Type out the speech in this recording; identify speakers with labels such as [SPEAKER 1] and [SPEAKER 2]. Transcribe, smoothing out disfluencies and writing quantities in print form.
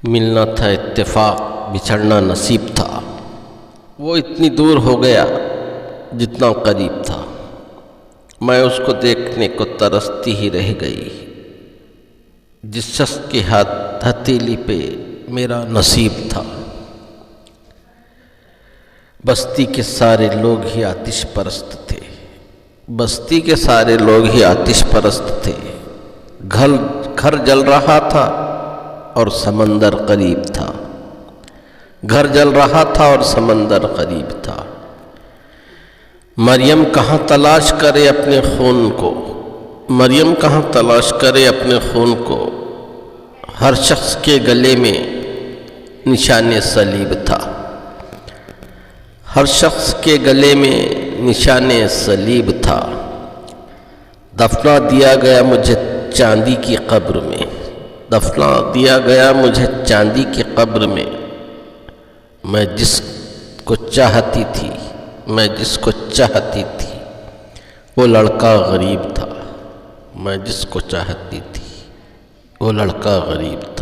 [SPEAKER 1] ملنا تھا اتفاق، بچھڑنا نصیب تھا۔ وہ اتنی دور ہو گیا جتنا قریب تھا، میں اس کو دیکھنے کو ترستی ہی رہ گئی جس شخص کے ہتھیلی پہ میرا نصیب تھا۔ بستی کے سارے لوگ ہی آتش پرست تھے، بستی کے سارے لوگ ہی آتش پرست تھے۔ گھر جل رہا تھا اور سمندر قریب تھا، گھر جل رہا تھا اور سمندر قریب تھا۔ مریم کہاں تلاش کرے اپنے خون کو، مریم کہاں تلاش کرے اپنے خون کو، ہر شخص کے گلے میں نشان صلیب تھا، ہر شخص کے گلے میں نشان صلیب تھا۔ دفنا دیا گیا مجھے چاندی کی قبر میں، دفنا دیا گیا مجھے چاندی کی قبر میں۔ میں جس کو چاہتی تھی، میں جس کو چاہتی تھی وہ لڑکا غریب تھا، میں جس کو چاہتی تھی وہ لڑکا غریب تھا۔